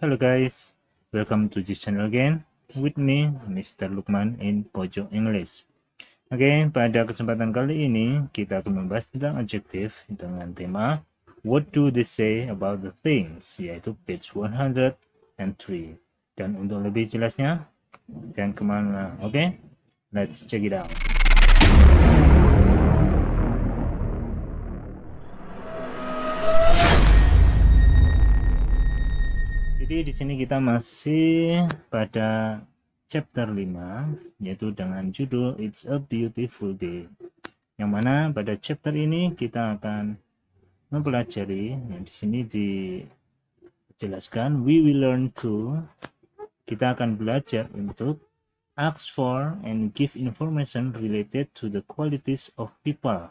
Hello guys, welcome to this channel again with me Mr. Lukman in Pojok English. Oke, pada kesempatan kali ini kita akan membahas tentang adjektif dengan tema What do they say about the things, yaitu page 103. Dan untuk lebih jelasnya, jangan kemana, oke? Let's check it out. Jadi di sini kita masih pada chapter 5, yaitu dengan judul It's a Beautiful Day. Yang mana pada chapter ini kita akan mempelajari, yang di sini dijelaskan we will learn to, kita akan belajar untuk ask for and give information related to the qualities of people,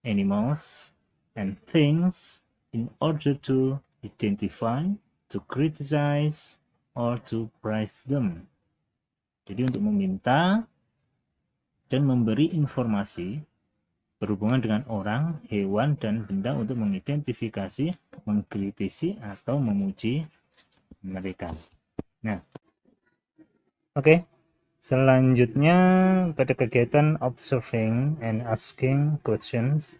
animals, and things in order to identify, to criticize, or to praise them. Jadi untuk meminta dan memberi informasi berhubungan dengan orang, hewan, dan benda untuk mengidentifikasi, mengkritisi, atau memuji mereka. Nah, oke. Selanjutnya pada kegiatan observing and asking questions,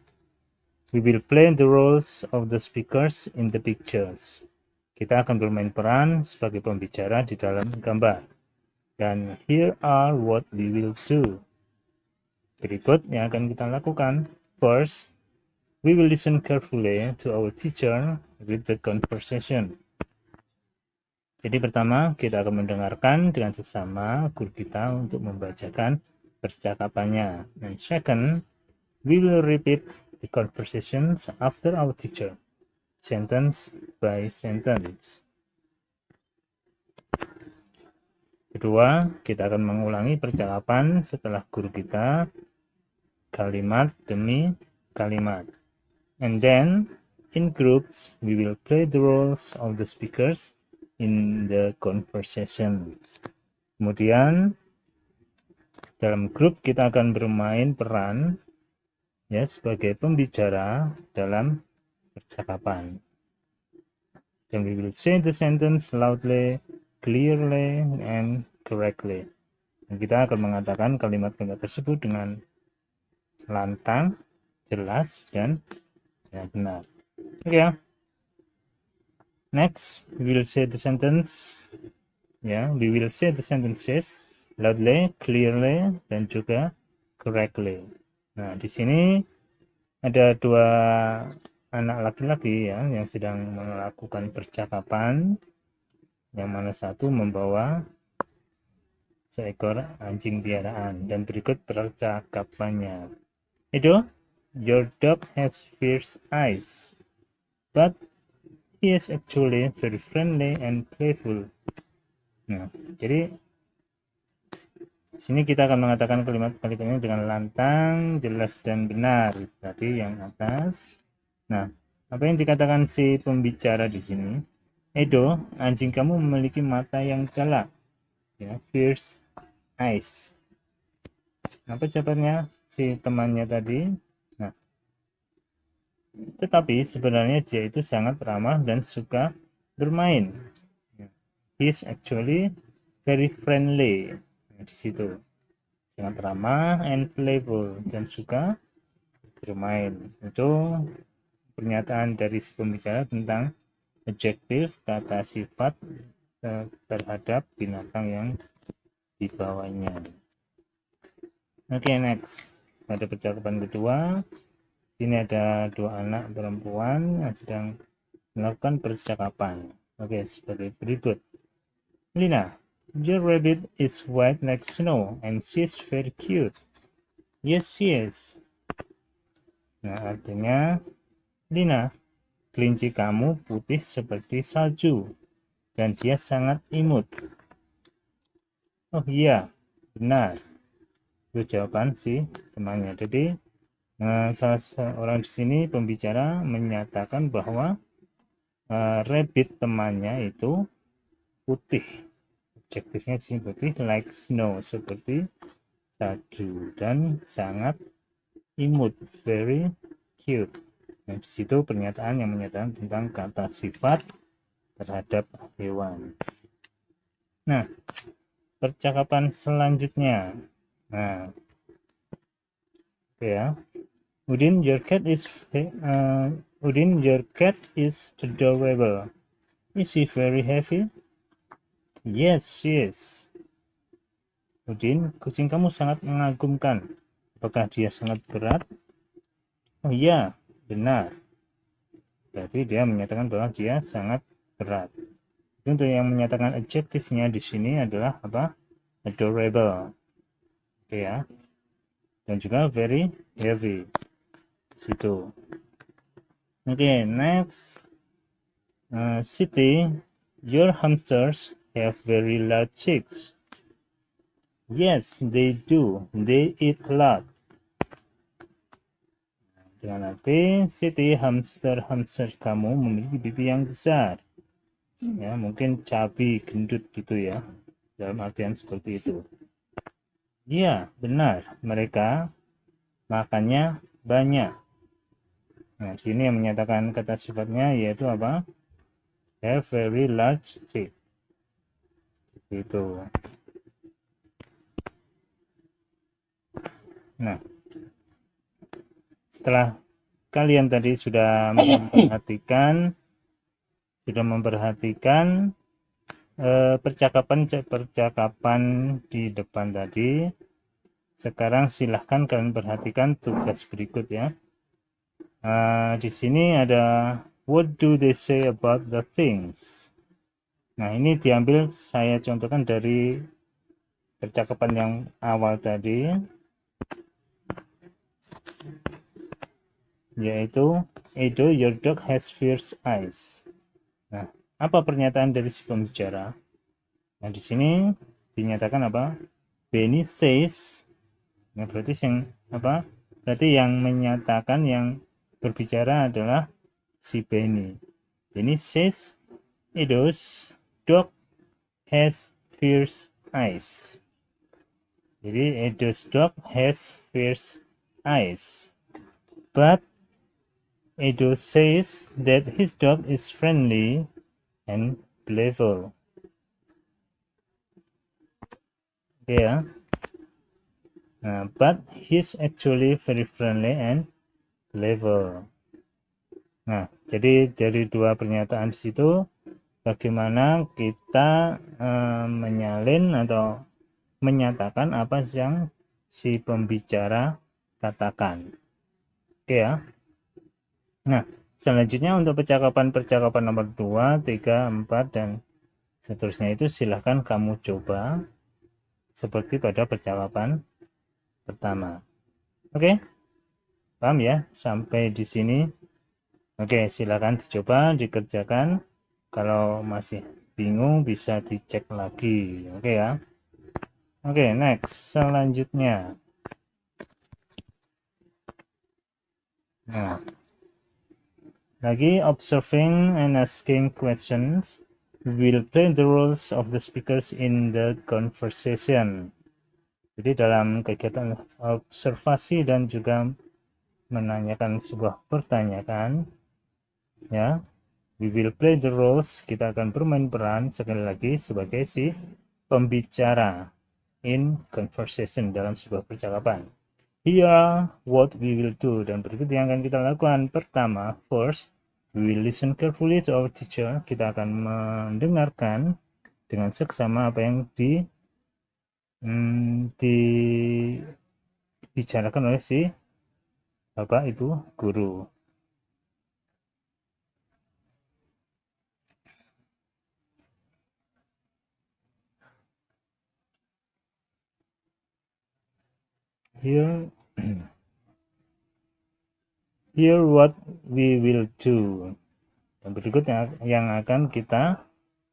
we will play the roles of the speakers in the pictures. Kita akan bermain peran sebagai pembicara di dalam gambar. Dan here are what we will do. Berikut yang akan kita lakukan. First, we will listen carefully to our teacher with the conversation. Jadi pertama, kita akan mendengarkan dengan seksama guru kita untuk membacakan percakapannya. And second, we will repeat the conversations after our teacher, sentence by sentence. Kedua, kita akan mengulangi percakapan setelah guru kita kalimat demi kalimat. And then, in groups, we will play the roles of the speakers in the conversation. Kemudian, dalam grup kita akan bermain peran ya sebagai pembicara dalam percakapan. Then we will say the sentence loudly, clearly, and correctly. Dan kita akan mengatakan kalimat-kalimat tersebut dengan lantang, jelas, dan benar. Oke ya. Next, we will say the sentence. Ya, we will say the sentences loudly, clearly, dan juga correctly. Nah, di sini ada dua anak laki-laki ya yang sedang melakukan percakapan, yang mana satu membawa seekor anjing piaraan, dan berikut percakapannya. Itu, your dog has fierce eyes, but he is actually very friendly and playful. Nah, jadi di sini kita akan mengatakan kalimat-kalimatnya dengan lantang, jelas, dan benar. Tadi yang atas. Nah, apa yang dikatakan si pembicara di sini? Edo, anjing kamu memiliki mata yang galak. Ya, fierce eyes. Apa jawabannya si temannya tadi? Nah, tetapi sebenarnya dia itu sangat ramah dan suka bermain. He is actually very friendly. Nah, di situ sangat ramah and playful dan suka bermain. Itu pernyataan dari si pembicara tentang adjektif, kata sifat terhadap binatang yang dibawanya. Oke, next. Pada percakapan kedua, sini ada dua anak perempuan yang sedang melakukan percakapan. Oke, sebagai berikut. Lina, your rabbit is white like snow and she's very cute. Yes, she is. Nah, artinya, Lina, kelinci kamu putih seperti salju dan dia sangat imut. Oh iya, benar. Itu jawaban si temannya. Jadi salah seorang di sini pembicara menyatakan bahwa rabbit temannya itu putih. Adjektifnya di sini putih like snow, seperti salju, dan sangat imut, very cute. Nah, di situ pernyataan yang menyatakan tentang kata sifat terhadap hewan. Nah, percakapan selanjutnya. Nah, oke ya. Udin, your cat is adorable. Is she very heavy? Yes, she is. Udin, kucing kamu sangat mengagumkan. Apakah dia sangat berat? Oh iya, benar. Berarti dia menyatakan bahwa dia sangat berat. Untuk yang menyatakan adjektifnya di sini adalah apa? Adorable. Oke ya. Dan juga very heavy. Situ. Oke, next. Siti, your hamsters have very large cheeks. Yes, they do. They eat a lot. Dengan arti, Siti, hamster kamu memiliki pipi yang besar. Ya, mungkin cabi, gendut gitu ya. Dalam artian seperti itu. Iya, benar. Mereka makannya banyak. Nah, sini yang menyatakan kata sifatnya yaitu apa? Have very large teeth. Itu. Nah, setelah kalian tadi sudah memperhatikan percakapan di depan tadi, sekarang silahkan kalian perhatikan tugas berikut ya. Di sini ada what do they say about the things. Nah, ini diambil, saya contohkan dari percakapan yang awal tadi, yaitu Edo, your dog has fierce eyes. Nah, apa pernyataan dari si pembicara? Nah, di sini dinyatakan apa? Benny says. Nah, berarti yang apa? Berarti yang menyatakan, yang berbicara adalah si Benny. Benny says Edo's dog has fierce eyes. Jadi Edo's dog has fierce eyes. But Edo says that his dog is friendly and playful. Oke ya. Nah, but he's actually very friendly and playful. Nah, jadi dari dua pernyataan di situ, bagaimana kita menyalin atau menyatakan apa yang si pembicara katakan. Oke ya. Nah, selanjutnya untuk percakapan nomor 2, 3, 4, dan seterusnya itu silahkan kamu coba seperti pada percakapan pertama. Oke? Paham ya? Sampai di sini. Oke, silahkan dicoba, dikerjakan. Kalau masih bingung bisa dicek lagi. Oke ya? Oke, next. Selanjutnya. Nah, lagi observing and asking questions. We will play the roles of the speakers in the conversation. Jadi dalam kegiatan observasi dan juga menanyakan sebuah pertanyaan, ya, we will play the roles. Kita akan bermain peran sekali lagi sebagai si pembicara in conversation, dalam sebuah percakapan. Here what we will do, dan berikut yang akan kita lakukan. Pertama, first, we will listen carefully to our teacher. Kita akan mendengarkan dengan seksama apa yang dibicarakan oleh si Bapak Ibu guru. Here what we will do. Dan berikut yang akan kita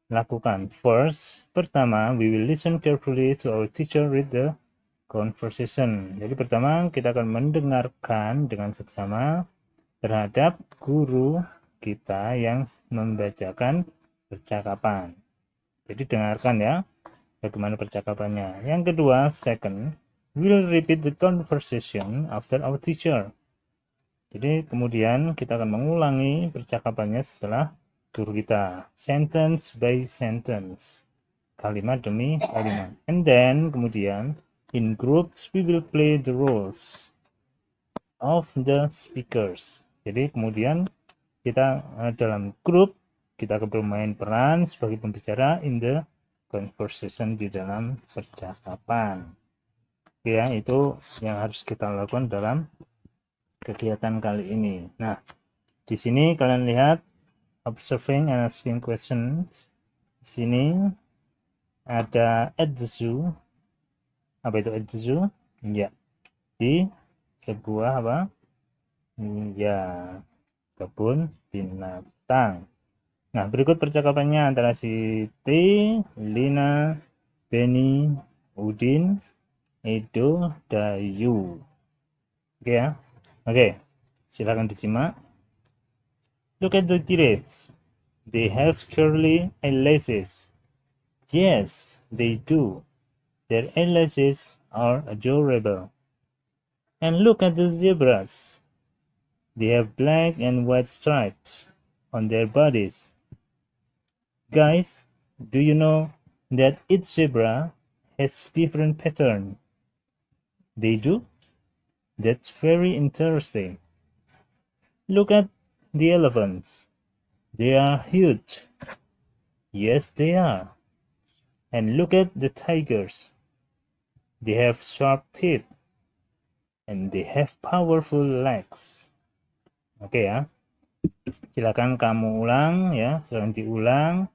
lakukan. First, pertama, we will listen carefully to our teacher read the conversation. Jadi pertama kita akan mendengarkan dengan seksama terhadap guru kita yang membacakan percakapan. Jadi dengarkan ya bagaimana percakapannya. Yang kedua, second, we will repeat the conversation after our teacher. Jadi kemudian kita akan mengulangi percakapannya setelah guru kita, sentence by sentence, kalimat demi kalimat. And then kemudian in groups we will play the roles of the speakers. Jadi kemudian kita dalam grup kita akan bermain peran sebagai pembicara in the conversation, di dalam percakapan. Ya, itu yang harus kita lakukan dalam kegiatan kali ini. Nah, di sini kalian lihat observing and asking questions. Di sini ada at the zoo. Apa itu at the zoo? Ya, di sebuah apa? Ya, kebun binatang. Nah, berikut percakapannya antara Siti, Lina, Beni, Udin, Edo, Dayu. Oke ya. Oke, silakan disimak. Look at the giraffes. They have curly eyelashes. Yes, they do. Their eyelashes are adorable. And look at the zebras. They have black and white stripes on their bodies. Guys, do you know that each zebra has different pattern? They do? That's very interesting. Look at the elephants. They are huge. Yes, they are. And look at the tigers. They have sharp teeth. And they have powerful legs. Oke ya. Silakan kamu ulang ya, silakan diulang.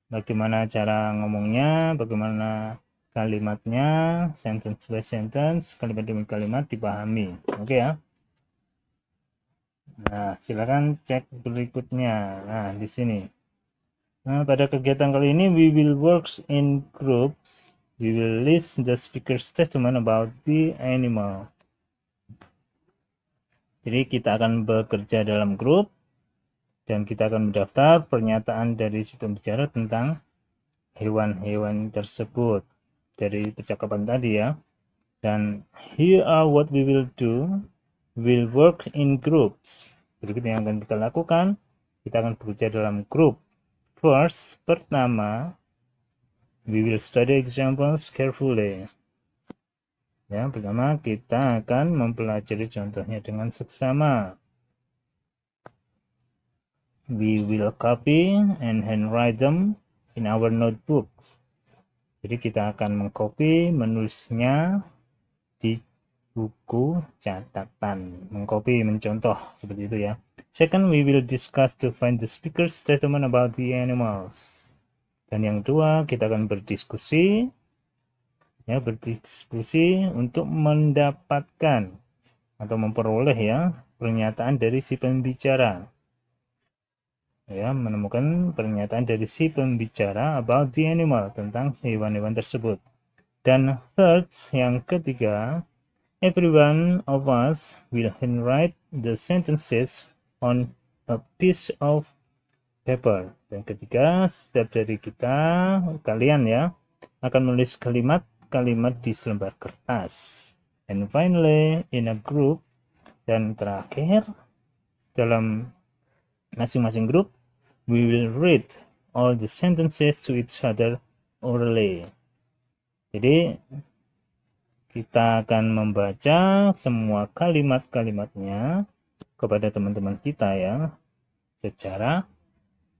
Bagaimana cara ngomongnya, bagaimana kalimatnya, sentence by sentence, kalimat demi kalimat dipahami. Oke ya. Nah, silakan cek berikutnya. Nah, di sini. Nah, pada kegiatan kali ini we will work in groups. We will list the speaker's statement about the animal. Jadi kita akan bekerja dalam grup dan kita akan mendaftar pernyataan dari si pembicara tentang hewan-hewan tersebut dari percakapan tadi ya. Dan here are what we will do. We'll work in groups. Berikut yang akan kita lakukan, kita akan bekerja dalam grup. First, pertama, we will study examples carefully. Ya, pertama kita akan mempelajari contohnya dengan seksama. We will copy and handwrite them in our notebooks. Jadi kita akan mengcopy, menulisnya di buku catatan. Mengcopy, mencontoh, seperti itu ya. Second, we will discuss to find the speaker's statement about the animals. Dan yang kedua, kita akan berdiskusi, ya, berdiskusi untuk mendapatkan atau memperoleh ya pernyataan dari si pembicara. Ya, menemukan pernyataan dari si pembicara about the animal, tentang hewan-hewan tersebut. Dan third, yang ketiga, every one of us will handwrite the sentences on a piece of paper. Dan ketiga, setiap dari kita, kalian ya, akan menulis kalimat-kalimat di selembar kertas. And finally, in a group, dan terakhir, dalam masing-masing grup, we will read all the sentences to each other orally. Jadi kita akan membaca semua kalimat-kalimatnya kepada teman-teman kita ya secara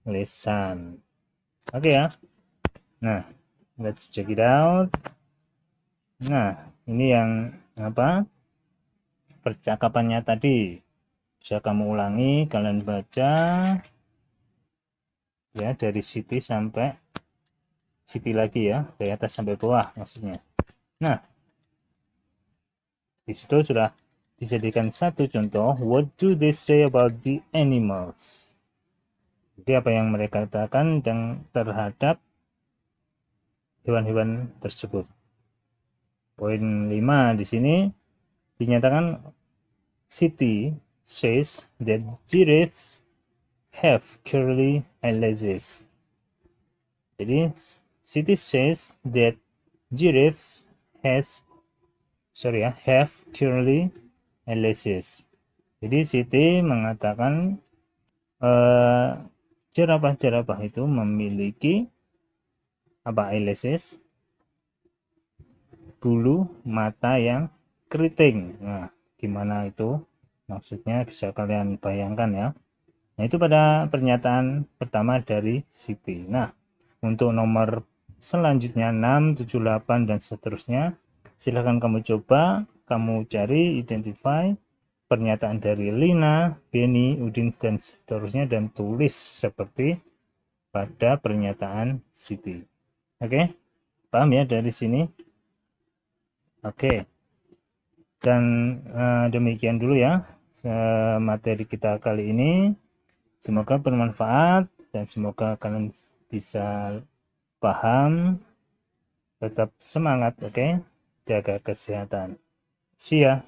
lisan. Oke ya. Nah, let's check it out. Nah, ini yang apa? Percakapannya tadi. Bisa kamu ulangi, kalian baca ya dari Siti sampai Siti lagi ya, dari atas sampai bawah maksudnya. Nah, di situ sudah disediakan satu contoh. What do they say about the animals? Jadi apa yang mereka katakan terhadap hewan-hewan tersebut. Poin 5 di sini dinyatakan Siti says that giraffes have curly eyelashes. Jadi Siti says that giraffes have curly eyelashes. Jadi Siti mengatakan Jerapah-jerapah itu memiliki apa? Eyelashes, bulu mata yang keriting. Nah, gimana itu? Maksudnya bisa kalian bayangkan ya. Nah, itu pada pernyataan pertama dari Siti. Nah, untuk nomor selanjutnya 6, 7, 8 dan seterusnya, silahkan kamu coba, kamu cari, identify pernyataan dari Lina, Benny, Udin dan seterusnya dan tulis seperti pada pernyataan Siti. Oke, paham ya dari sini? Oke, dan demikian dulu ya materi kita kali ini. Semoga bermanfaat dan semoga kalian bisa paham. Tetap semangat, oke? Jaga kesehatan. See ya.